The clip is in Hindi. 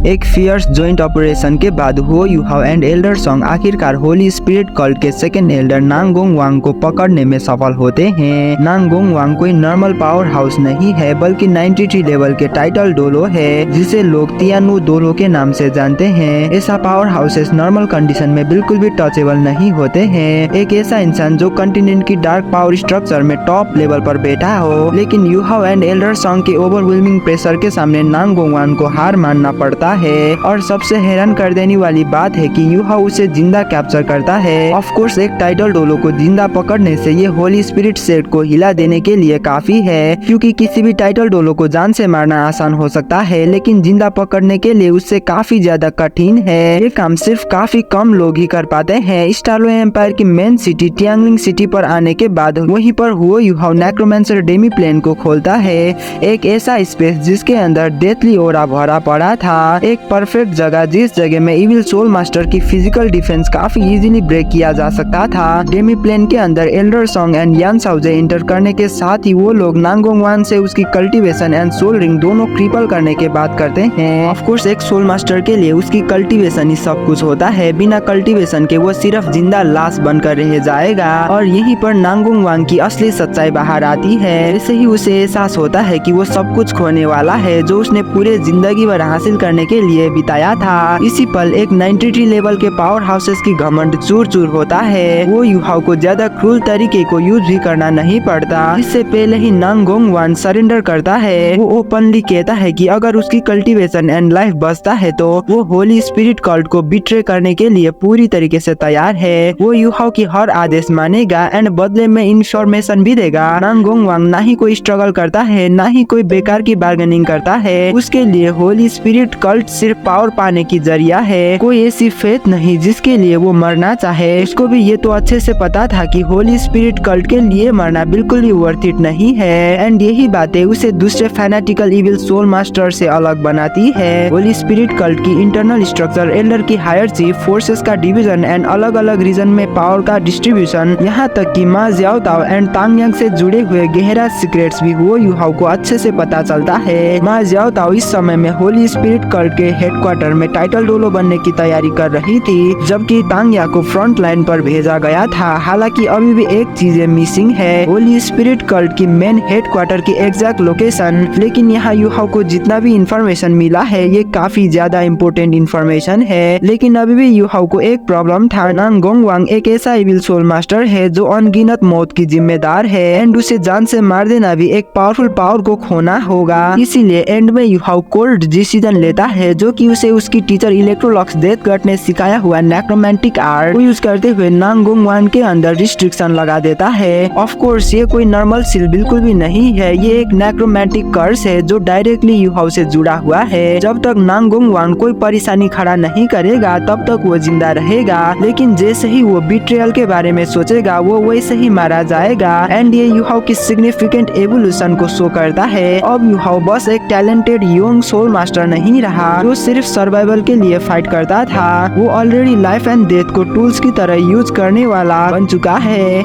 एक फियर्स जॉइंट ऑपरेशन के बाद हुओ यूहाओ एंड एल्डर सॉन्ग आखिरकार होली स्पिरिट कल्ट के सेकंड एल्डर नांगोंग वांग को पकड़ने में सफल होते हैं। नांगोंग वांग कोई नॉर्मल पावर हाउस नहीं है बल्कि 93 लेवल के टाइटल डोलो है जिसे लोग तियानु डोलो के नाम से जानते हैं। ऐसा पावर हाउसेस नॉर्मल कंडीशन में बिल्कुल भी टचेबल नहीं होते हैं। एक ऐसा इंसान जो कंटिनेंट की डार्क पावर स्ट्रक्चर में टॉप लेवल पर बैठा हो, लेकिन यूहाओ एंड एल्डर सॉन्ग के ओवरवेलमिंग प्रेशर के सामने नांगोंग वांग को हार मानना पड़ता है। और सबसे हैरान कर देने वाली बात है कि यूहाओ उसे जिंदा कैप्चर करता है। ऑफ कोर्स एक टाइटल डोलो को जिंदा पकड़ने से ये होली स्पिरिट सेट को हिला देने के लिए काफी है, क्योंकि किसी भी टाइटल डोलो को जान से मारना आसान हो सकता है लेकिन जिंदा पकड़ने के लिए उससे काफी ज्यादा कठिन है। ये काम सिर्फ काफी कम लोग ही कर पाते हैं। स्टारलो एम्पायर की मेन सिटी टियांगलिंग सिटी पर आने के बाद वहीं पर हुओ यूहाओ नेक्रोमेंसर डेमी प्लेन को खोलता है, एक ऐसा स्पेस जिसके अंदर डेथली ओरा भरा पड़ा था, एक परफेक्ट जगह जिस जगह में इविल सोल मास्टर की फिजिकल डिफेंस काफी इजीली ब्रेक किया जा सकता था। डेमी प्लेन के अंदर एल्डर सॉन्ग एंड यान साउजे इंटर करने के साथ ही वो लोग नांगोंग वान से उसकी कल्टीवेशन एंड सोल रिंग दोनों क्रिपल करने के बात करते हैं। ऑफ कोर्स एक सोल मास्टर के लिए उसकी कल्टीवेशन ही सब कुछ होता है, बिना कल्टीवेशन के वो सिर्फ जिंदा लाश बनकर रह जाएगा। और यहीं पर नांगोंग वांग की असली सच्चाई बाहर आती है। ऐसे ही उसे एहसास होता है कि वो सब कुछ खोने वाला है जो उसने पूरे जिंदगी भर हासिल करने के लिए बिताया था। इसी पल एक 93 लेवल के पावर हाउसेस की घमंड चूर चूर होता है। वो यूहाओ को ज्यादा क्रूर तरीके को यूज भी करना नहीं पड़ता। इससे पहले ही नांगोंग वान सरेंडर करता है। वो ओपनली कहता है कि अगर उसकी कल्टीवेशन एंड लाइफ बचता है तो वो होली स्पिरिट कल्ट को बिट्रे करने के लिए पूरी तरीके से तैयार है। वो यूहाओ की हर आदेश मानेगा एंड बदले में इंफॉर्मेशन भी देगा। नांगोंग वांग ना ही कोई स्ट्रगल करता है ना ही कोई बेकार की बार्गेनिंग करता है। उसके लिए होली स्पिरिट कल्ट सिर्फ पावर पाने की जरिया है, कोई ऐसी फेथ नहीं जिसके लिए वो मरना चाहे। उसको भी ये तो अच्छे से पता था कि होली स्पिरिट कल्ट के लिए मरना बिल्कुल ही वर्थ इट नहीं है। एंड यही बातें उसे दूसरे फैनेटिकल इविल सोल मास्टर से अलग बनाती है। होली स्पिरिट कल्ट की इंटरनल स्ट्रक्चर, एल्डर की हायरार्की, फोर्सेस का डिवीजन एंड अलग अलग रीजन में पावर का डिस्ट्रीब्यूशन, यहाँ तक कि मा जियाओताओ एंड तांगयांग से जुड़े हुए गहरा सीक्रेट्स भी हुओ यूहाओ को अच्छे से पता चलता है। मा जियाओताओ इस समय में होली स्पिरिट कल्ट के हेडक्वार्टर में टाइटल डोलो बनने की तैयारी कर रही थी, जबकि तांगया को फ्रंट लाइन पर भेजा गया था। हालांकि अभी भी एक चीज मिसिंग है, होली स्पिरिट कल्ट की मेन हेडक्वार्टर की एग्जैक्ट लोकेशन। लेकिन यहाँ यूहाओ को जितना भी इंफॉर्मेशन मिला है ये काफी ज्यादा इम्पोर्टेंट इंफॉर्मेशन है। लेकिन अभी भी यूहाओ को एक प्रॉब्लम था। नांगोंग वांग एक ऐसा इविल सोल मास्टर है जो अनगिनत मौत की जिम्मेदार है एंड उसे जान से मार देना भी एक पावरफुल पावर को खोना होगा। इसीलिए एंड में यूहाओ कोल्ड डिसीजन लेता है जो कि उसे उसकी टीचर इलेक्ट्रोलक्स डेथगट ने सिखाया हुआ नेक्रोमैंटिक आर्ट को यूज करते हुए नांगोंग वान के अंदर रिस्ट्रिक्शन लगा देता है। ऑफ कोर्स ये कोई नॉर्मल सील बिल्कुल भी नहीं है, ये एक नेक्रोमैंटिक कर्स है जो डायरेक्टली यूहाओ से जुड़ा हुआ है। जब तक नांगोंग वान कोई परेशानी खड़ा नहीं करेगा तब तक वो जिंदा रहेगा, लेकिन जैसे ही वो बिट्रेयल के बारे में सोचेगा वो वैसे ही मारा जाएगा। एंड ये यूहाओ की सिग्निफिकेंट एवोल्यूशन को शो करता है। अब यूहाओ बस एक टैलेंटेड यंग सोल मास्टर नहीं रहा जो सिर्फ सर्वाइवल के लिए फाइट करता था, वो ऑलरेडी लाइफ एंड डेथ को टूल्स की तरह यूज करने वाला बन चुका है।